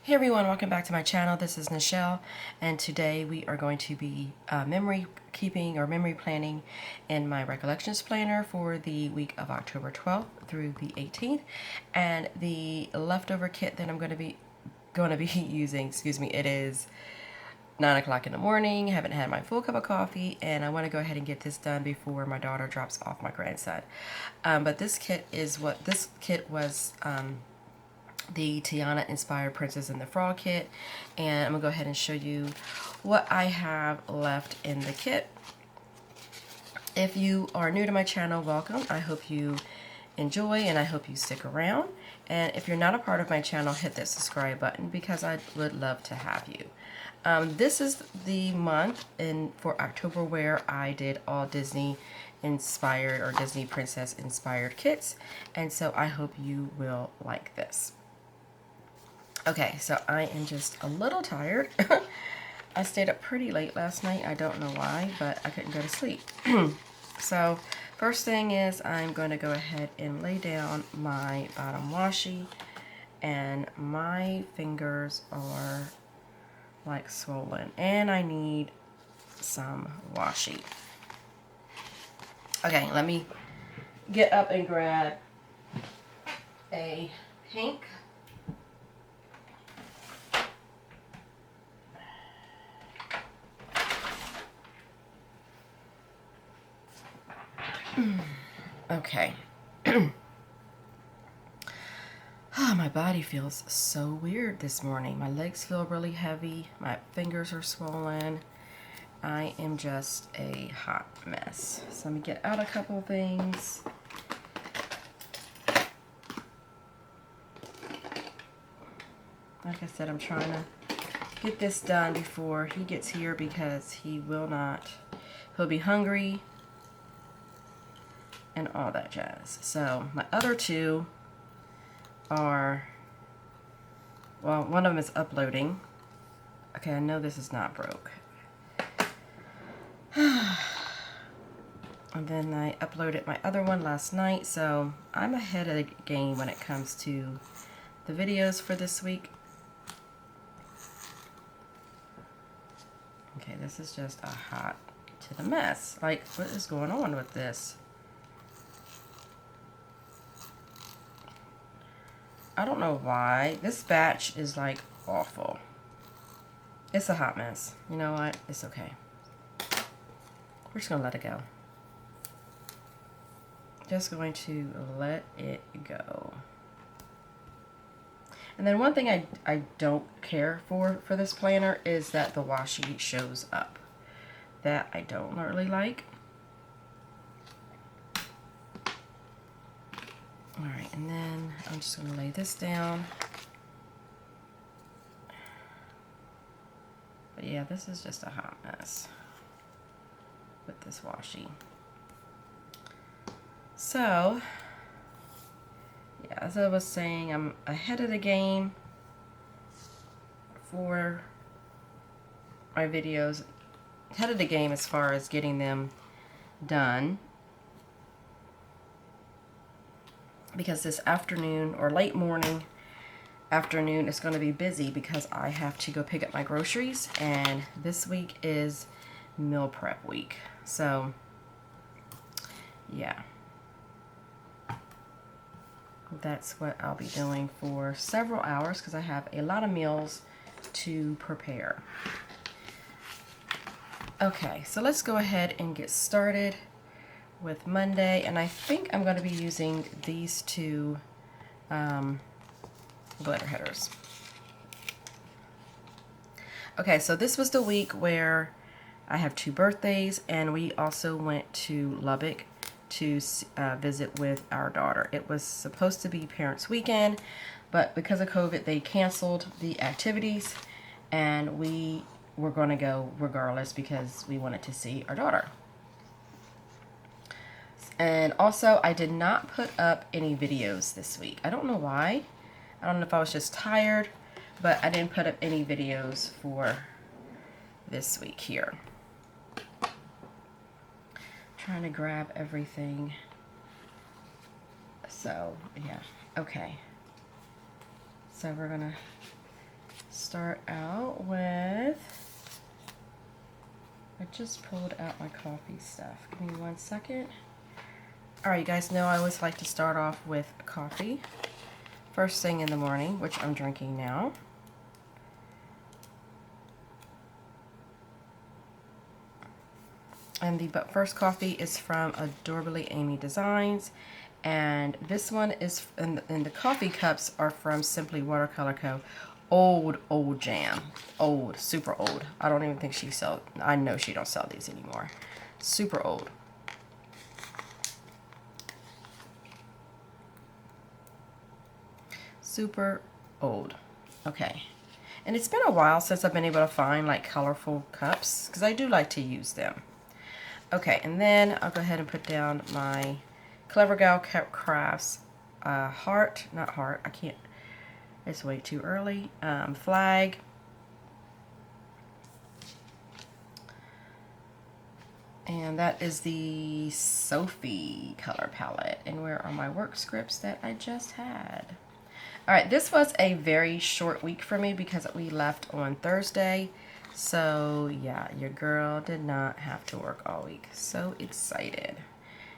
Hey everyone, welcome back to my channel. This is Nichelle, and today we are going to be memory keeping or memory planning in my Recollections planner for the week of October 12th through the 18th. And the leftover kit that I'm going to be using, it is 9 o'clock in the morning. Haven't had my full cup of coffee, and I want to go ahead and get this done before my daughter drops off my grandson. But this kit was. The Tiana inspired Princess and the Frog kit, and I'm gonna go ahead and show you what I have left in the kit. If you are new to my channel, welcome. I hope you enjoy and I hope you stick around, and if you're not a part of my channel, hit that subscribe button because I would love to have you. This is the month for October where I did all Disney inspired or Disney princess inspired kits, and so I hope you will like this. Okay, so I am just a little tired. I stayed up pretty late last night. I don't know why, but I couldn't go to sleep. So first thing is I'm going to go ahead and lay down my bottom washi, and my fingers are like swollen and I need some washi. Okay, let me get up and grab a pink . Okay. Oh, my body feels so weird this morning. My legs feel really heavy. My fingers are swollen. I am just a hot mess. So let me get out a couple things. Like I said, I'm trying to get this done before he gets here because he'll be hungry and all that jazz. So my other two are, well, one of them is uploading. Okay, I know this is not broke. And then I uploaded my other one last night, so I'm ahead of the game when it comes to the videos for this week. Okay, this is just a hot to the mess. Like, what is going on with this? I don't know why. This batch is like awful. It's a hot mess. You know what? It's okay. We're just gonna let it go. Just going to let it go. And then one thing I don't care for this planner is that the washi shows up. That I don't really like. Alright, and then I'm just going to lay this down. But yeah, this is just a hot mess with this washi. So, yeah, as I was saying, I'm ahead of the game for my videos. Ahead of the game as far as getting them done. Because this afternoon or late morning afternoon is going to be busy because I have to go pick up my groceries, and this week is meal prep week. So yeah, that's what I'll be doing for several hours because I have a lot of meals to prepare. Okay, so let's go ahead and get started with Monday, and I think I'm going to be using these two glitter headers. Okay, so this was the week where I have 2 birthdays, and we also went to Lubbock to visit with our daughter. It was supposed to be Parents' Weekend, but because of COVID, they canceled the activities, and we were going to go regardless because we wanted to see our daughter. And also, I did not put up any videos this week. I don't know why. I don't know if I was just tired, but I didn't put up any videos for this week here. Trying to grab everything. So, yeah. Okay. So we're going to start out with, I just pulled out my coffee stuff. Give me 1 second. All right, you guys know I always like to start off with coffee first thing in the morning, which I'm drinking now. And the first coffee is from Adorably Amy Designs, and this one is, and the coffee cups are from Simply Watercolor Co. Old jam, old, super old. I don't even think she sells. I know she don't sell these anymore. Super old. Super old. Okay. And it's been a while since I've been able to find like colorful cups, because I do like to use them. Okay, and then I'll go ahead and put down my CleverGal Crafts heart, not heart, I can't, it's way too early, flag. And that is the Sophie color palette. And where are my work scripts that I just had? All right, this was a very short week for me because we left on Thursday. So yeah, your girl did not have to work all week. So excited.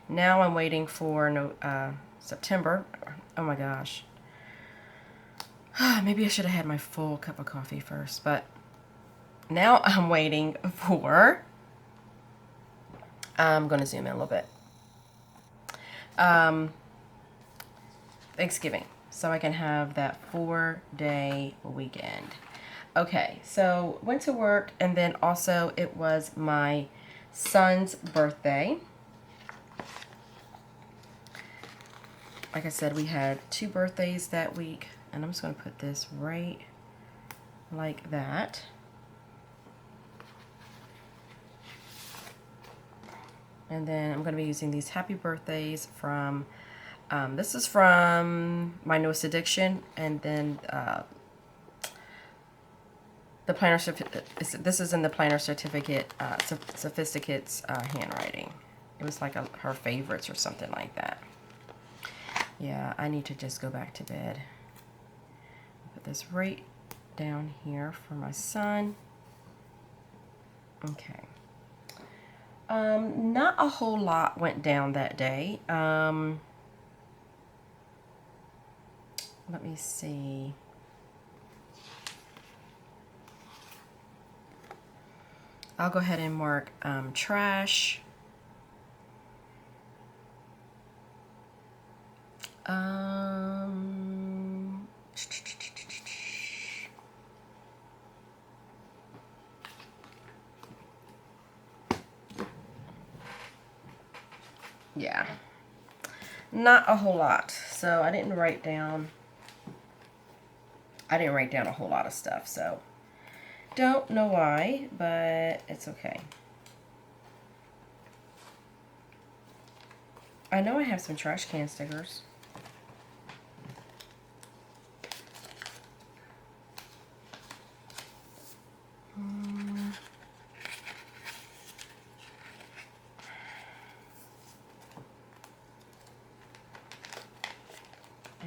Now I'm waiting for September. Oh my gosh. Maybe I should have had my full cup of coffee first, but now I'm waiting for, I'm going to zoom in a little bit. Thanksgiving. So I can have that 4-day weekend. Okay, so went to work, and then also it was my son's birthday. Like I said, we had 2 birthdays that week, and I'm just going to put this right like that. And then I'm going to be using these happy birthdays from, this is from My Newest Addiction, and then the planner certificate, this is in the planner certificate, Sophisticate's handwriting. It was like her favorites or something like that. Yeah, I need to just go back to bed. Put this right down here for my son. Okay. Not a whole lot went down that day. Let me see. I'll go ahead and mark trash. Yeah, not a whole lot. So I didn't write down a whole lot of stuff, so don't know why, but it's okay. I know I have some trash can stickers.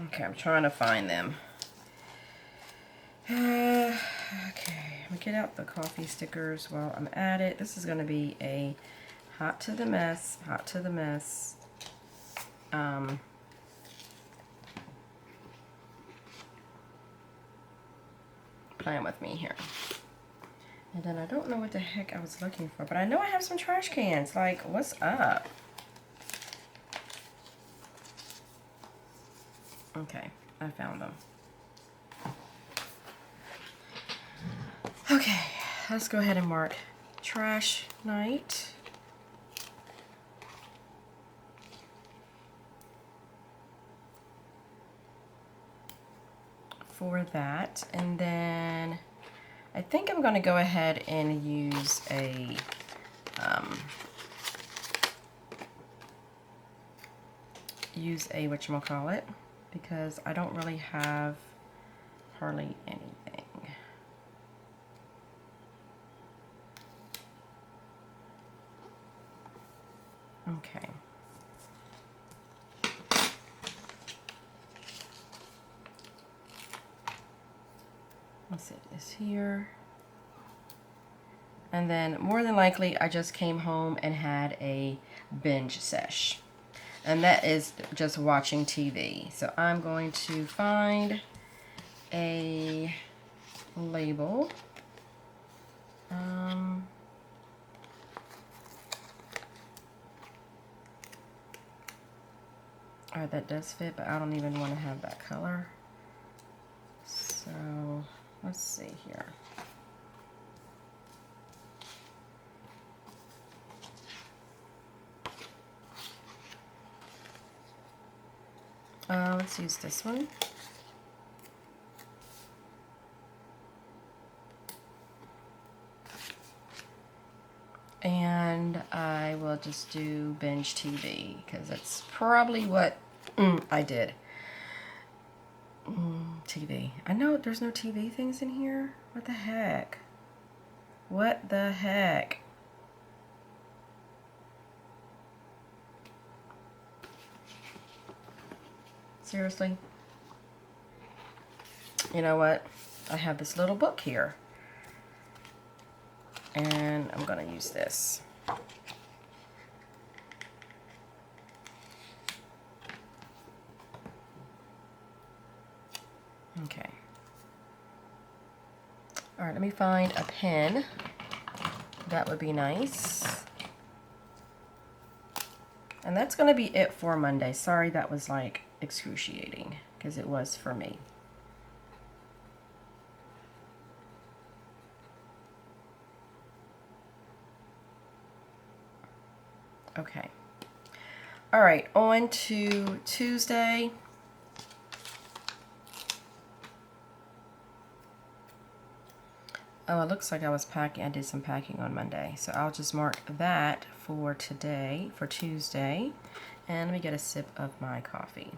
Okay, I'm trying to find them. Okay, I'm gonna get out the coffee stickers while I'm at it. This is gonna be a hot to the mess. Playing with me here. And then I don't know what the heck I was looking for, but I know I have some trash cans. Like, what's up? Okay, I found them. Okay, let's go ahead and mark trash night. For that, and then I think I'm going to go ahead and use a whatchamacallit, because I don't really have hardly anything. Okay. let's see, it's here. And then more than likely, I just came home and had a binge sesh. And that is just watching TV. So I'm going to find a label. Alright, that does fit, but I don't even want to have that color. So let's see here. Let's use this one. And I will just do binge TV because that's probably what I did. TV. I know there's no TV things in here. What the heck? What the heck? Seriously? You know what? I have this little book here. And I'm going to use this. Okay. All right, let me find a pen. That would be nice. And that's going to be it for Monday. Sorry that was like excruciating, because it was for me. Okay. All right, on to Tuesday. Oh, it looks like I was packing. I did some packing on Monday. So I'll just mark that for today, for Tuesday. And let me get a sip of my coffee.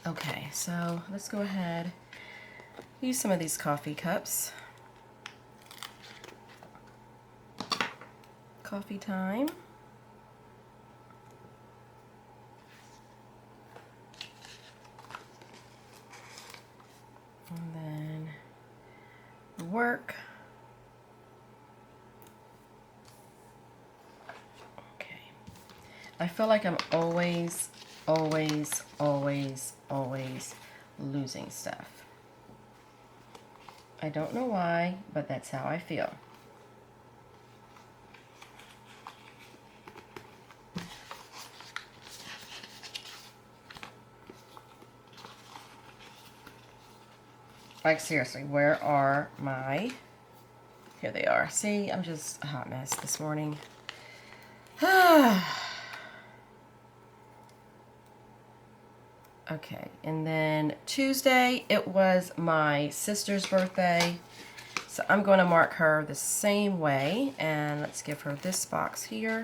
Okay, so let's go ahead. Use some of these coffee cups. Coffee time. And then work. Okay. I feel like I'm always losing stuff. I don't know why, but that's how I feel. Like seriously, where are my... Here they are. See, I'm just a hot mess this morning. Okay, and then Tuesday, it was my sister's birthday. So I'm going to mark her the same way. And let's give her this box here.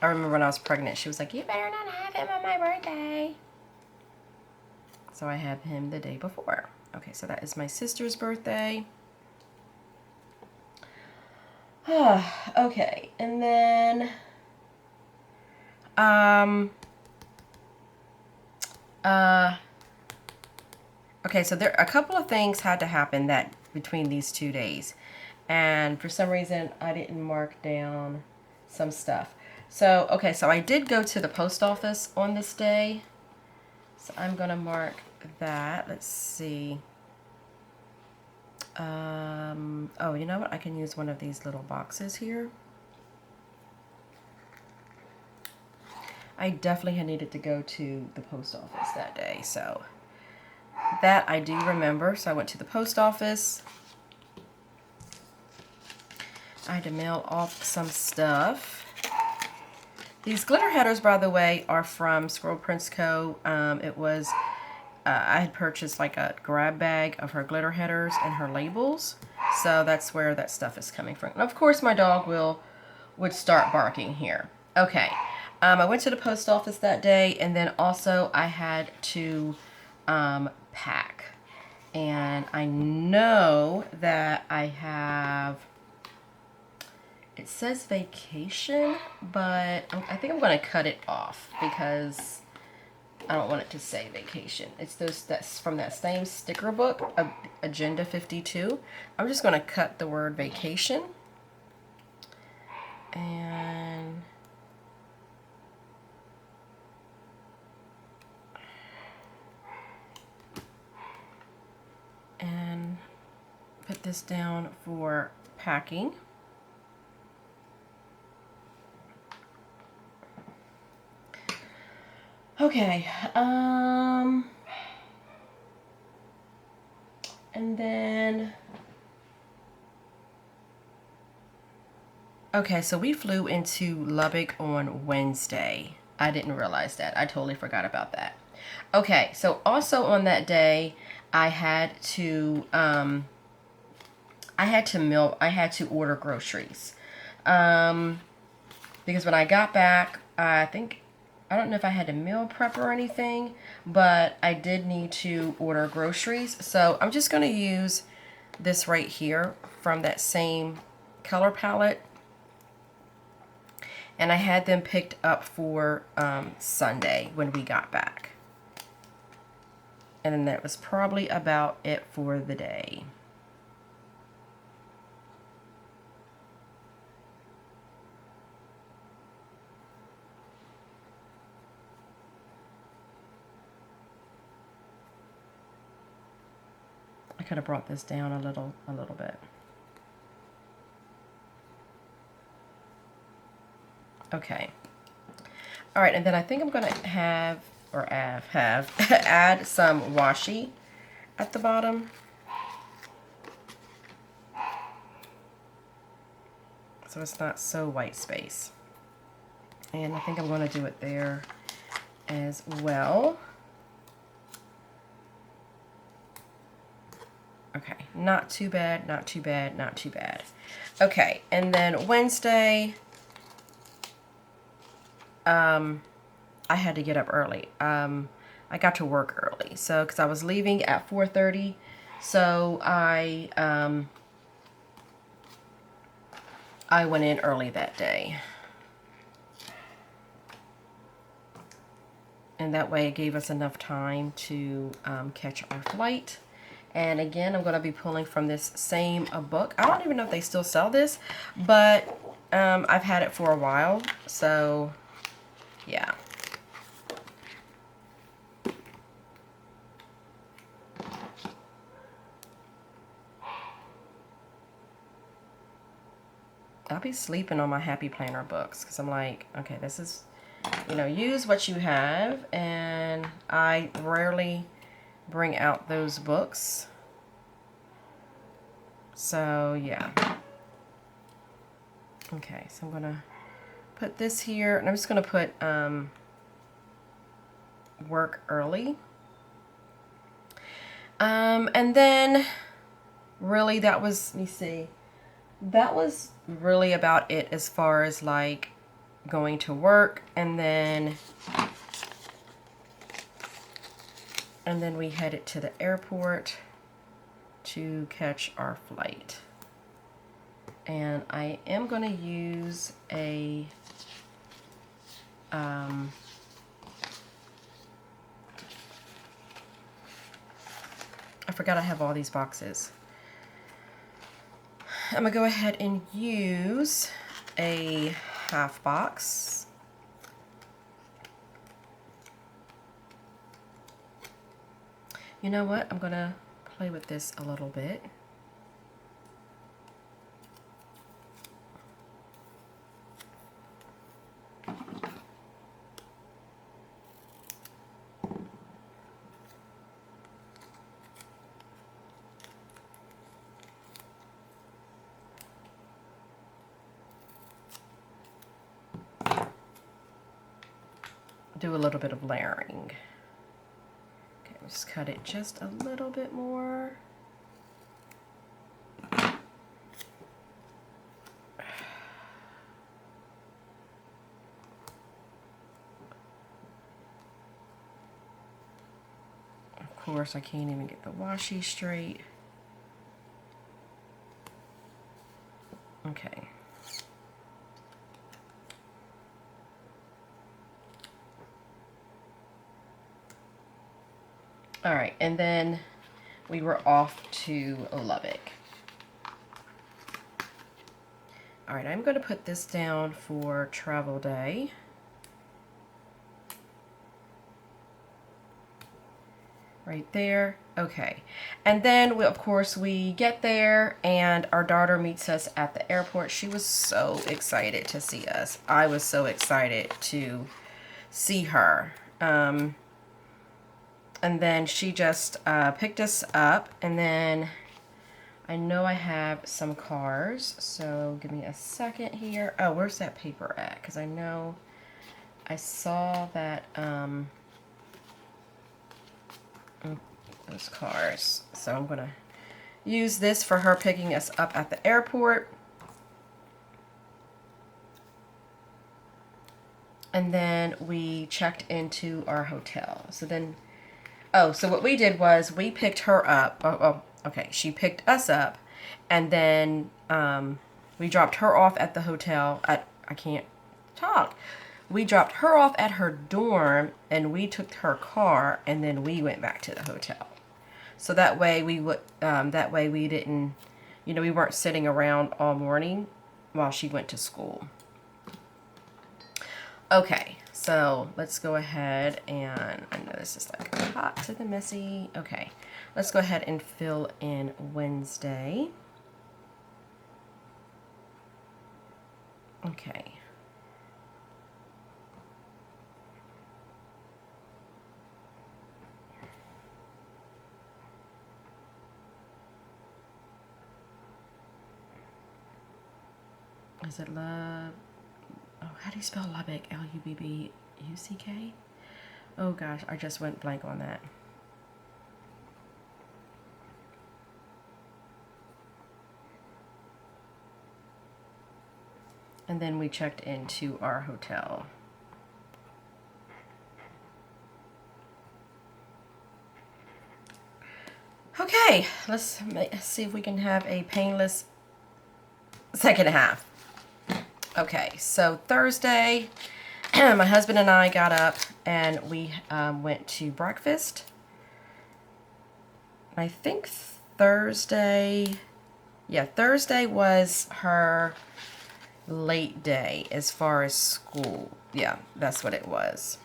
I remember when I was pregnant, she was like, you better not have him on my birthday. So I had him the day before. Okay, so that is my sister's birthday. Okay, and then okay, so there a couple of things had to happen that between these 2 days, and for some reason I didn't mark down some stuff. So okay, so I did go to the post office on this day, so I'm gonna mark that. Let's see. Oh, you know what? I can use one of these little boxes here. I definitely had needed to go to the post office that day, so that I do remember. So I went to the post office. I had to mail off some stuff. These glitter headers, by the way, are from Squirrel Prince Co. It was I had purchased like a grab bag of her glitter headers and her labels. So that's where that stuff is coming from. And of course my dog would start barking here. Okay. I went to the post office that day, and then also I had to pack. And I know that I have, it says vacation, but I think I'm going to cut it off because I don't want it to say vacation. It's that's from that same sticker book, Agenda 52. I'm just going to cut the word vacation. And put this down for packing. Okay, and then, okay, so we flew into Lubbock on Wednesday. I didn't realize that. I totally forgot about that. Okay, so also on that day, I had to order groceries. Because when I got back, I don't know if I had to meal prep or anything, but I did need to order groceries. So I'm just going to use this right here from that same color palette. And I had them picked up for Sunday when we got back. And then that was probably about it for the day. I could have brought this down a little bit. Okay. All right, and then I think I'm going to have add some washi at the bottom. So it's not so white space. And I think I'm going to do it there as well. Okay, not too bad, not too bad, not too bad. Okay, and then Wednesday, I had to get up early. I got to work early, so because I was leaving at 4:30, so I went in early that day. And that way it gave us enough time to catch our flight. And again, I'm going to be pulling from this same book. I don't even know if they still sell this, but I've had it for a while, so yeah. I'll be sleeping on my Happy Planner books because I'm like, okay, this is, you know, use what you have, and I rarely bring out those books. So yeah. Okay, so I'm gonna put this here, and I'm just gonna put work early. And then really that was, let me see, that was really about it as far as like going to work, and then we headed to the airport to catch our flight. And I am going to use a I forgot I have all these boxes. I'm going to go ahead and use a half box. You know what? I'm going to play with this a little bit. Do a little bit of layering. Okay, just cut it just a little bit more. Of course, I can't even get the washi straight. Okay. All right, and then we were off to Lubbock. All right, I'm going to put this down for travel day. Right there. Okay. And then, of course, we get there and our daughter meets us at the airport. She was so excited to see us. I was so excited to see her. And then she just picked us up. And then I know I have some cars. So give me a second here. Oh, where's that paper at? Because I know I saw that... those cars. So I'm gonna use this for her picking us up at the airport. And then we checked into our hotel. So then, so what we did was we picked her up. Okay, she picked us up, and then we dropped her off at the hotel. I can't talk. We dropped her off at her dorm, and we took her car, and then we went back to the hotel. So that way we didn't, we weren't sitting around all morning while she went to school. Okay, so let's go ahead and, I know this is like hot to the messy. Okay, let's go ahead and fill in Wednesday. Okay. Is it Love? Oh, how do you spell Lubbock? L-U-B-B-U-C-K? Oh gosh, I just went blank on that. And then we checked into our hotel. Okay, let's see if we can have a painless second half. Okay, so Thursday, my husband and I got up and we went to breakfast. I think Thursday was her late day as far as school. Yeah, that's what it was.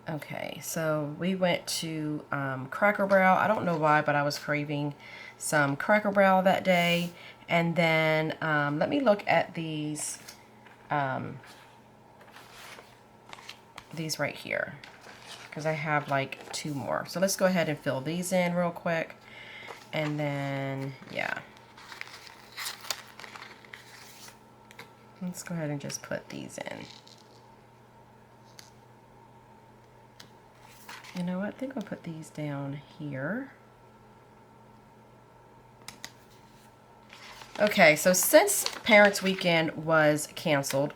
Okay, so we went to Cracker Barrel. I don't know why, but I was craving some Cracker Barrel that day. And then let me look at these right here, because I have like 2 more. So let's go ahead and fill these in real quick. And then, yeah. Let's go ahead and just put these in. You know what? I think I'll put these down here. Okay, so since Parents' Weekend was canceled,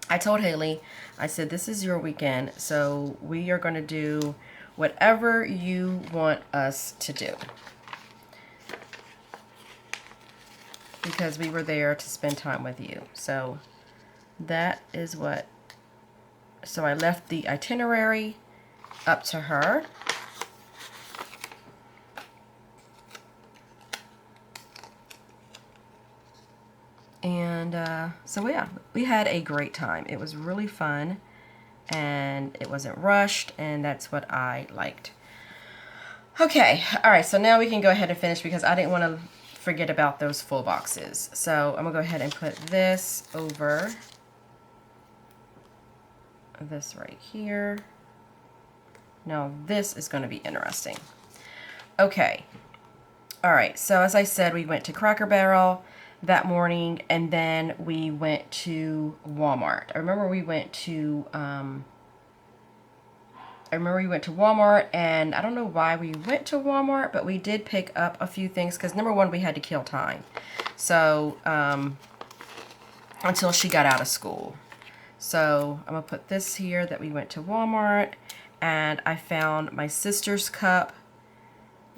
I told Haley, I said, this is your weekend, so we are going to do whatever you want us to do. Because we were there to spend time with you. So that is what, so I left the itinerary up to her. And so yeah, we had a great time. It was really fun and it wasn't rushed, and that's what I liked. Okay, all right, so now we can go ahead and finish because I didn't want to forget about those full boxes. So I'm gonna go ahead and put this over this right here. Now this is going to be interesting. Okay, all right, so as I said, we went to Cracker Barrel that morning, and then we went to Walmart. I remember we went to Walmart, and I don't know why we went to Walmart, but we did pick up a few things because number one, we had to kill time. So until she got out of school. So I'm gonna put this here that we went to Walmart, and I found my sister's cup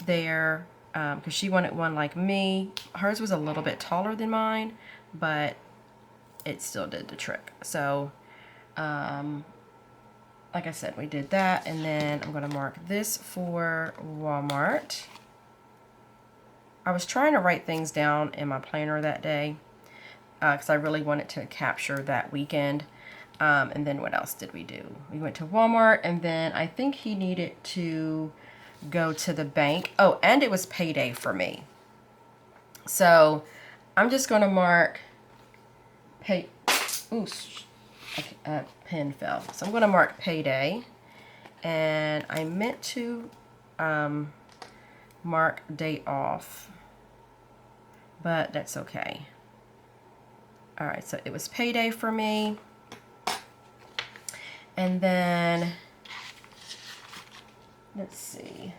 there because she wanted one like me. Hers was a little bit taller than mine, but it still did the trick. So like I said, we did that, and then I'm going to mark this for Walmart. I was trying to write things down in my planner that day because I really wanted to capture that weekend. And then what else did we do? We went to Walmart, and then I think he needed to go to the bank. Oh, and it was payday for me. So I'm just going to mark pay. Ooh, pen fell. So I'm going to mark payday, and I meant to mark date off, but that's okay. All right, so it was payday for me. And then, let's see.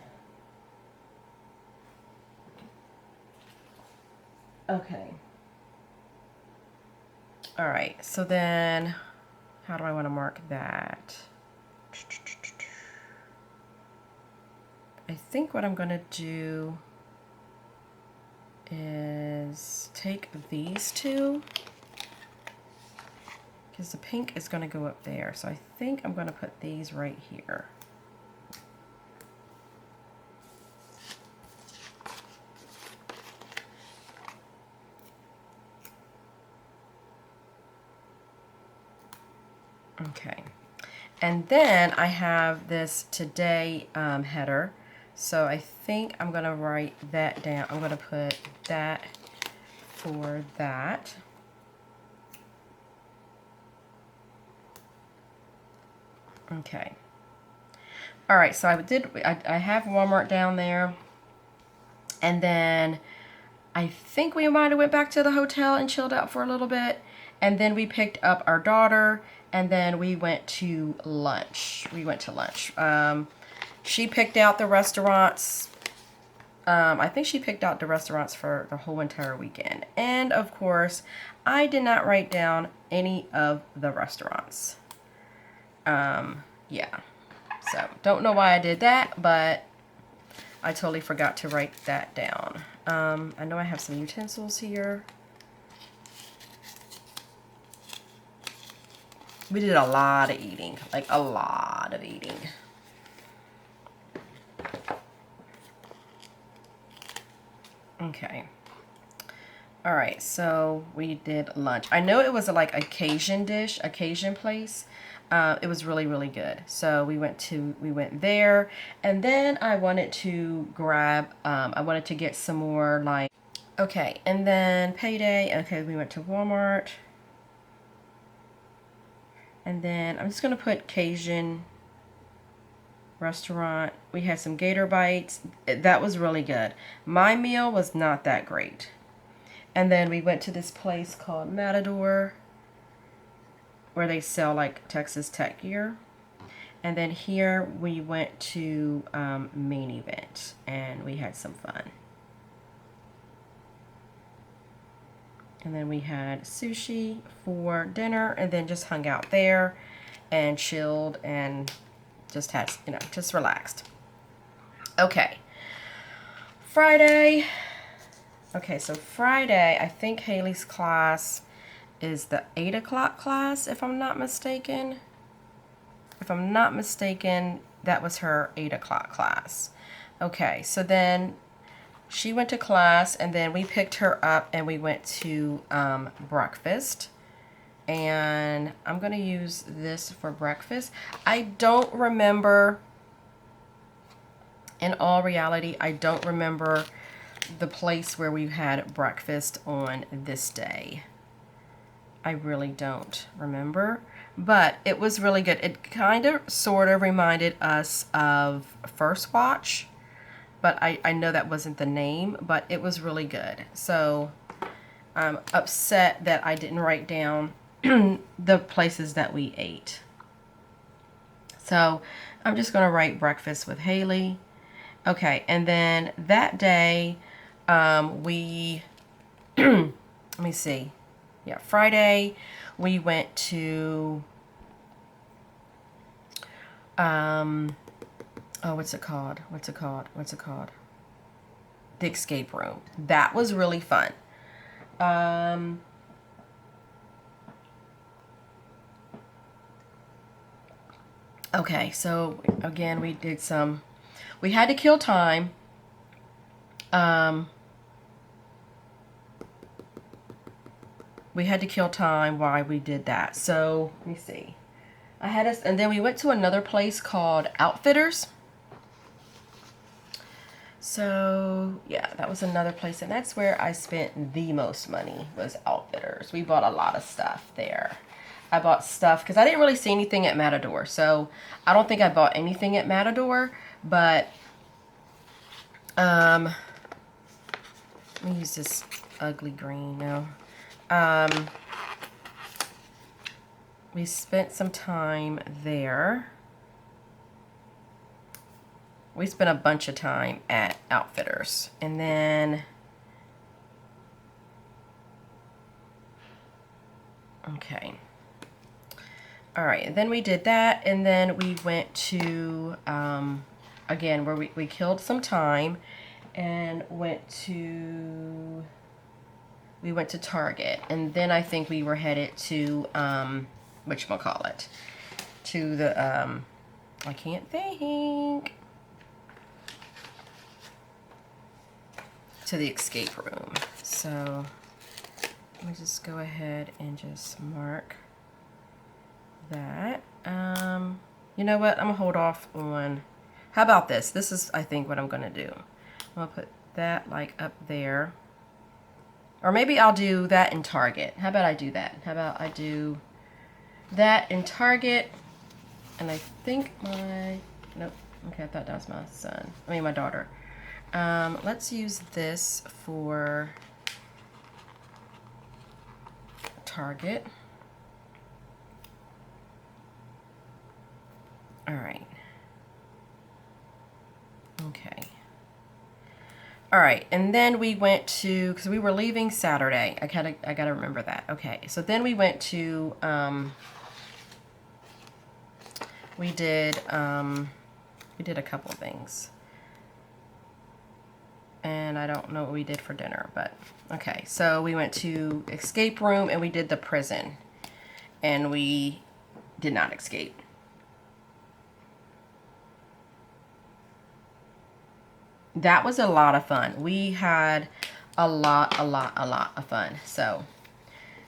Okay. All right, so then how do I want to mark that? I think what I'm going to do is take these two, because the pink is going to go up there. So I think I'm going to put these right here. Okay. And then I have this today header. So I think I'm going to write that down. I'm going to put that for that. Okay. All right, so I have Walmart down there. And then I think we might have went back to the hotel and chilled out for a little bit. And then we picked up our daughter, and then we went to lunch. She picked out the restaurants. I think she picked out the restaurants for the whole entire weekend. And of course, I did not write down any of the restaurants. Yeah. So, don't know why I did that, but I totally forgot to write that down. I know I have some utensils here. We did a lot of eating, like a lot of eating. Okay. All right, so we did lunch. I know it was a like occasion place. It was really, really good. So we went there, and then I wanted to grab, I wanted to get some more like, okay, and then payday. Okay, we went to Walmart. And then I'm just going to put Cajun restaurant. We had some gator bites. That was really good. My meal was not that great. And then we went to this place called Matador, where they sell like Texas Tech gear. And then here we went to Main Event, and we had some fun. And then we had sushi for dinner, and then just hung out there and chilled and just had, just relaxed. Okay. Friday. Okay, so Friday, I think Haley's class is the 8 o'clock class, if I'm not mistaken. If I'm not mistaken, that was her 8 o'clock class. Okay, so then she went to class, and then we picked her up and we went to breakfast. And I'm going to use this for breakfast. I don't remember, in all reality, I don't remember the place where we had breakfast on this day. I really don't remember, but it was really good. It kind of sort of reminded us of First Watch, but I know that wasn't the name, but it was really good. So I'm upset that I didn't write down the places that we ate. So I'm just going to write breakfast with Haley. Okay, and then that day we, let me see. Yeah, Friday we went to Oh, what's it called? What's it called? What's it called? The escape room. That was really fun. Okay, so again, we had to kill time. We had to kill time while we did that. So let me see. And then we went to another place called Outfitters. So yeah, that was another place, and that's where I spent the most money, was Outfitters. We bought a lot of stuff there. I bought stuff because I didn't really see anything at Matador, so I don't think I bought anything at Matador, but let me use this ugly green now. We spent some time there. We spent a bunch of time at Outfitters. And then, okay. All right, and then we did that, and then we went to, again, where we killed some time and we went to Target. And then I think we were headed to, whatchamacallit, to the, I can't think. To the escape room. So let me just go ahead and just mark that. You know what? I'm gonna hold off on. How about this? This is, I think, what I'm gonna do. I'm gonna put that like up there, or maybe I'll do that in Target. How about I do that? How about I do that in Target? And I think nope. Okay, I thought that was my son. I mean, my daughter. Let's use this for Target. All right. Okay. All right, and then we went to, because we were leaving Saturday. I gotta remember that. Okay, so then we went to, we did a couple of things. And I don't know what we did for dinner, but okay. So we went to escape room and we did the prison, and we did not escape. That was a lot of fun. We had a lot of fun. So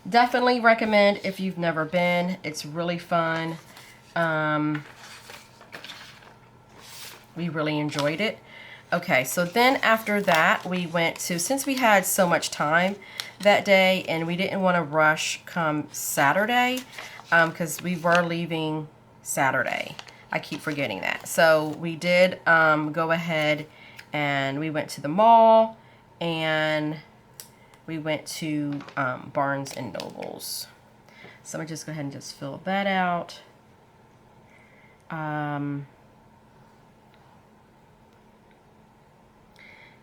definitely recommend if you've never been. It's really fun. We really enjoyed it. Okay, so then after that, we went to, since we had so much time that day and we didn't want to rush come Saturday, because we were leaving Saturday. I keep forgetting that. So we did go ahead and we went to the mall and we went to Barnes and Nobles. So I'm going to just go ahead and just fill that out.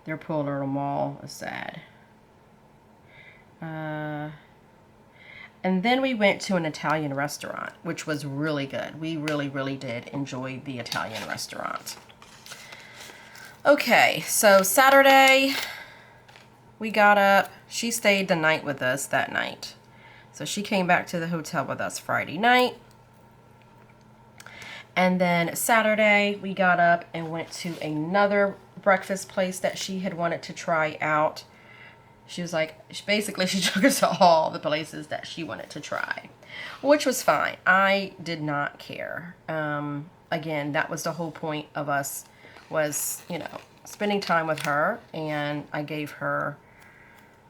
Their poor little mall is sad. And then we went to an Italian restaurant, which was really good. We really did enjoy the Italian restaurant. Okay, so Saturday, we got up. She stayed the night with us that night. So she came back to the hotel with us Friday night. And then Saturday, we got up and went to another breakfast place that she had wanted to try out. She was like, basically she took us to all the places that she wanted to try, which was fine. I did not care. Again, that was the whole point of us, was, you know, spending time with her, and I gave her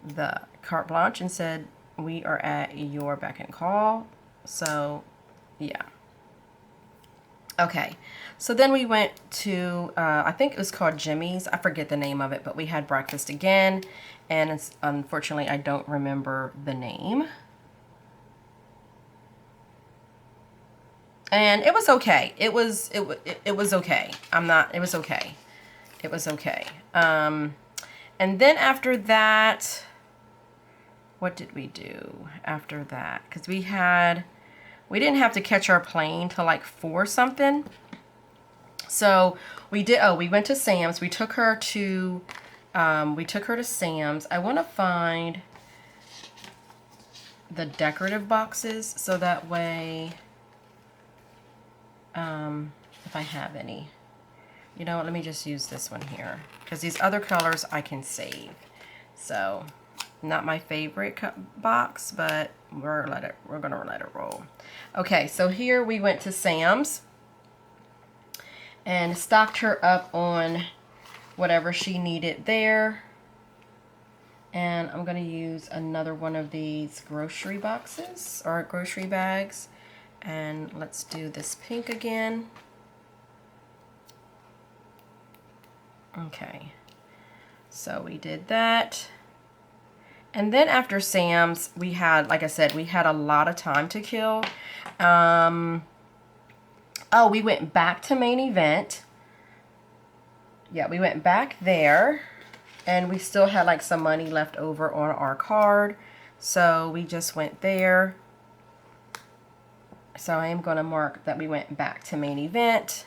the carte blanche and said, we are at your beck and call. So yeah. Okay, so then we went to, I think it was called Jimmy's. I forget the name of it, but we had breakfast again, and unfortunately I don't remember the name. And it was okay. It was okay. It was okay. It was okay. And then after that, what did we do after that? Because we didn't have to catch our plane till like 4 something. So we did, we went to Sam's. We took her to Sam's. I want to find the decorative boxes so that way, if I have any. You know what, let me just use this one here because these other colors I can save. So, not my favorite box, but we're gonna let it roll. Okay, so here we went to Sam's and stocked her up on whatever she needed there. And I'm gonna use another one of these grocery boxes or grocery bags. And let's do this pink again. Okay, so we did that. And then after Sam's, we had, like I said, we had a lot of time to kill. Oh, we went back to Main Event. Yeah, we went back there. And we still had like some money left over on our card. So we just went there. So I am going to mark that we went back to Main Event.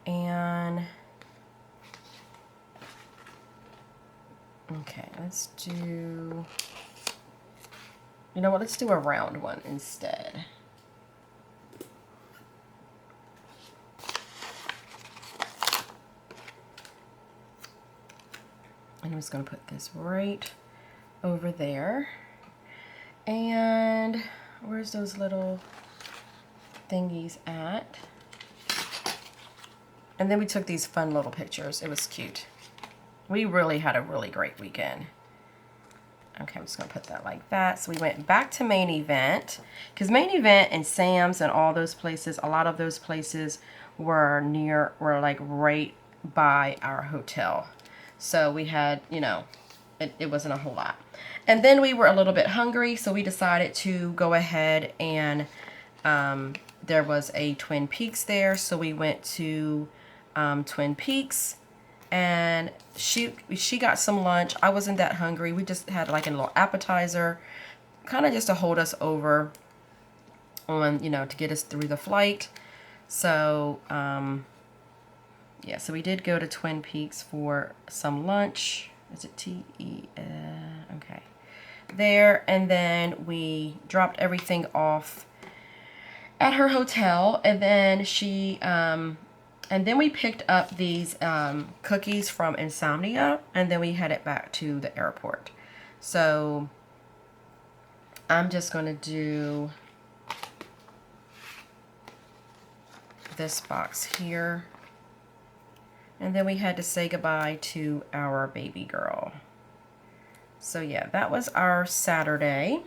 And okay, let's do, you know what, let's do a round one instead. And I'm just going to put this right over there. And where's those little thingies at? And then we took these fun little pictures. It was cute. We really had a really great weekend. Okay, I'm just going to put that like that. So we went back to Main Event. Because Main Event and Sam's and all those places, a lot of those places were like right by our hotel. So we had, you know, it wasn't a whole lot. And then we were a little bit hungry, so we decided to go ahead and there was a Twin Peaks there. So we went to Twin Peaks. And she got some lunch. I wasn't that hungry. We just had like a little appetizer, kind of just to hold us over on, you know, to get us through the flight. So, yeah, so we did go to Twin Peaks for some lunch. Is it T-E? Okay. There, and then we dropped everything off at her hotel, and then and then we picked up these cookies from Insomnia, and then we headed back to the airport. So I'm just going to do this box here. And then we had to say goodbye to our baby girl. So yeah, that was our Saturday.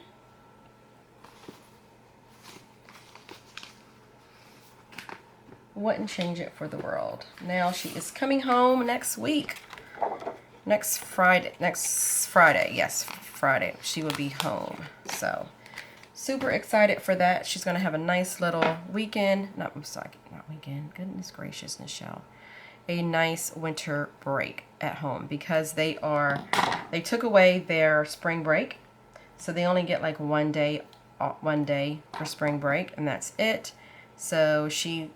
Wouldn't change it for the world. Now she is coming home next week. Next Friday, yes, Friday, she will be home. So, super excited for that. She's going to have a nice little weekend. I'm sorry, not weekend. Goodness gracious, Nichelle. A nice winter break at home because they took away their spring break. So they only get like one day for spring break, and that's it. So she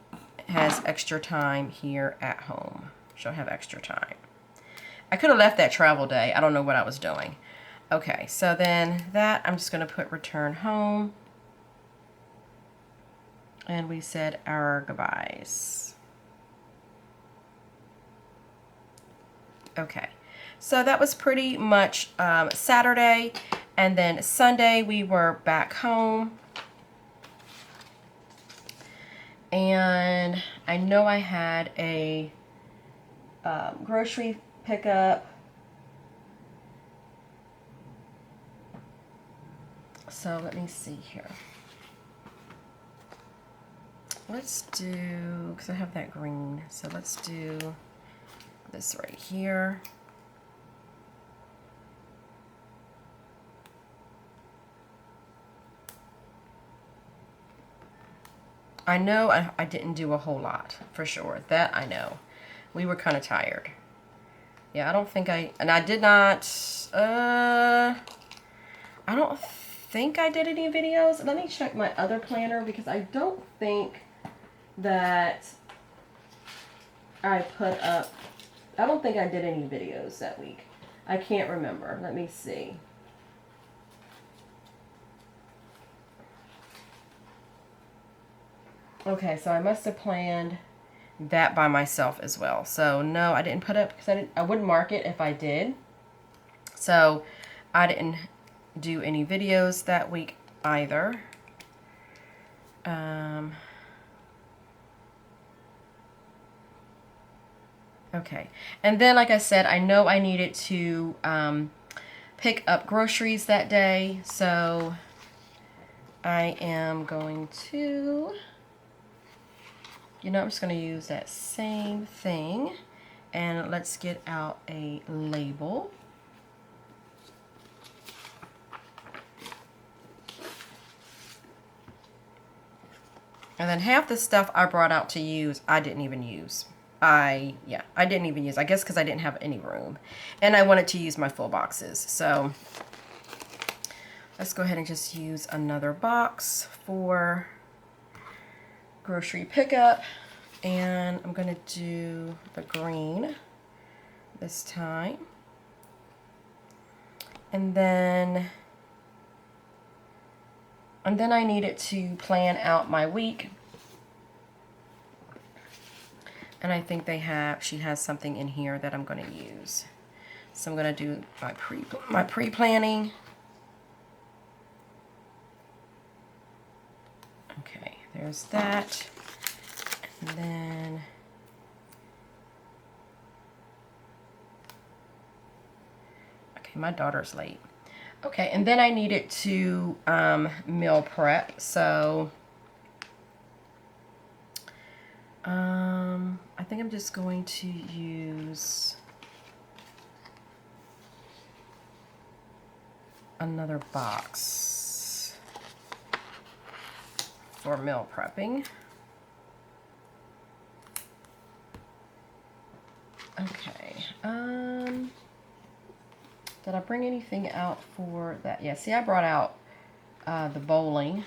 has extra time here at home. She'll have extra time. I could have left that travel day. I don't know what I was doing. Okay, so then that, I'm just going to put return home. And we said our goodbyes. Okay, so that was pretty much Saturday. And then Sunday we were back home. And I know I had a grocery pickup. So let me see here. Let's do, because I have that green. So let's do this right here. I know I didn't do a whole lot, for sure. That I know. We were kind of tired. Yeah, I don't think I did not, I don't think I did any videos. Let me check my other planner because I don't think that I put up, I don't think I did any videos that week. I can't remember. Let me see. Okay, so I must have planned that by myself as well. So no, I didn't put up, because I wouldn't mark it if I did. So I didn't do any videos that week either. Okay, and then like I said, I know I needed to pick up groceries that day, so I am going to, I'm just going to use that same thing, and let's get out a label. And then half the stuff I brought out to use, I didn't even use. I didn't even use, I guess because I didn't have any room. And I wanted to use my full boxes. So let's go ahead and just use another box for grocery pickup. And I'm going to do the green this time. And then I needed to plan out my week. And I think she has something in here that I'm going to use. So I'm going to do my pre-planning. Okay, there's that. And then okay, my daughter's late. Okay, and then I needed to meal prep. So I think I'm just going to use another box for meal prepping. Okay. Did I bring anything out for that? Yeah, see, I brought out the bowling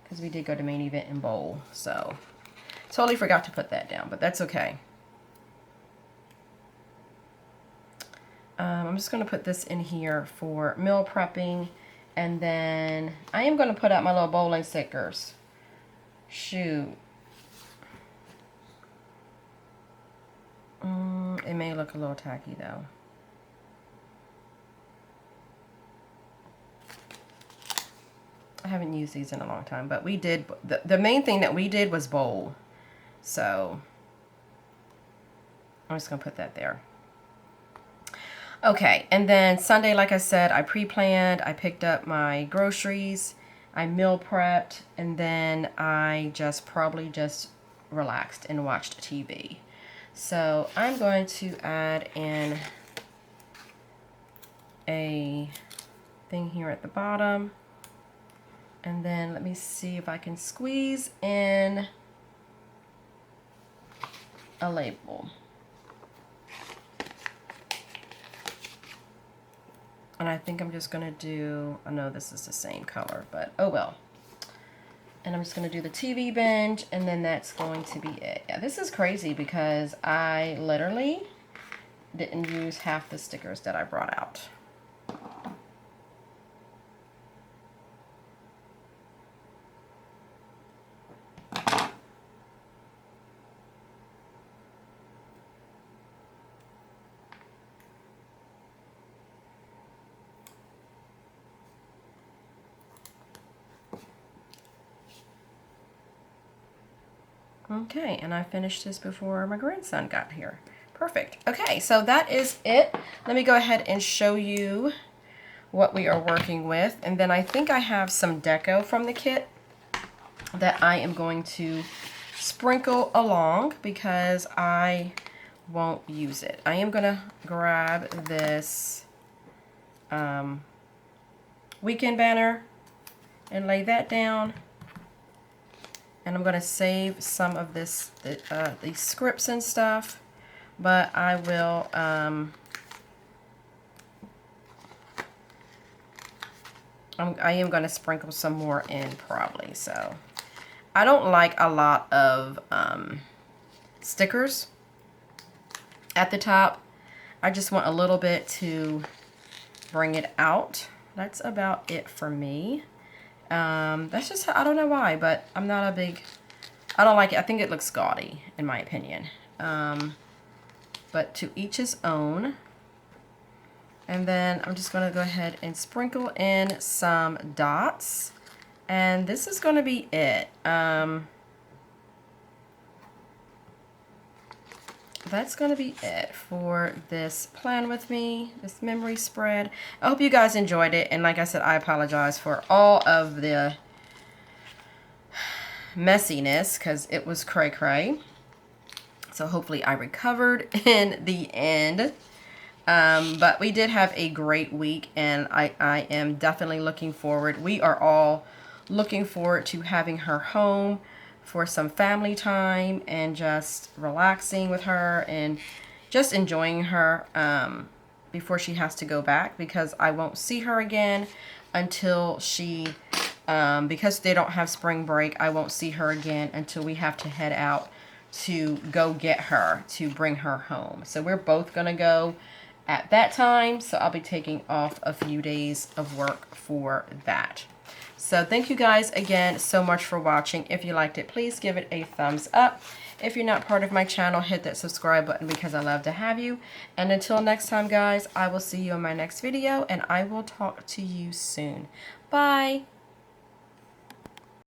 because we did go to main event and bowl. So totally forgot to put that down, but that's okay. I'm just going to put this in here for meal prepping, and then I am going to put out my little bowling stickers. Shoot. It may look a little tacky though. I haven't used these in a long time, but we did, the main thing that we did was bowl. So I'm just going to put that there. Okay, and then Sunday, like I said, I pre-planned, I picked up my groceries, I meal prepped, and then I probably just relaxed and watched TV. So I'm going to add in a thing here at the bottom. And then let me see if I can squeeze in a label. And I think I'm just going to do, I know this is the same color, but oh well. And I'm just going to do the TV binge, and then that's going to be it. Yeah, this is crazy because I literally didn't use half the stickers that I brought out. Okay, and I finished this before my grandson got here. Perfect. Okay, so that is it. Let me go ahead and show you what we are working with. And then I think I have some deco from the kit that I am going to sprinkle along because I won't use it. I am going to grab this weekend banner and lay that down. And I'm going to save some of these scripts and stuff, but I will I am going to sprinkle some more in probably. So I don't like a lot of stickers, at the top. I just want a little bit to bring it out. That's about it for me. That's just, I don't know why, but I'm not a big, I don't like it. I think it looks gaudy, in my opinion. But to each his own. And then I'm just going to go ahead and sprinkle in some dots. And this is going to be it. That's going to be it for this plan with me, this memory spread. I hope you guys enjoyed it. And like I said, I apologize for all of the messiness because it was cray-cray. So hopefully I recovered in the end. But we did have a great week, and I am definitely looking forward. We are all looking forward to having her home for some family time and just relaxing with her and just enjoying her before she has to go back, because I won't see her again until she, because they don't have spring break, I won't see her again until we have to head out to go get her, to bring her home. So we're both going to go at that time, so I'll be taking off a few days of work for that. So thank you guys again so much for watching. If you liked it, please give it a thumbs up. If you're not part of my channel, hit that subscribe button because I love to have you. And until next time, guys, I will see you in my next video, and I will talk to you soon. Bye.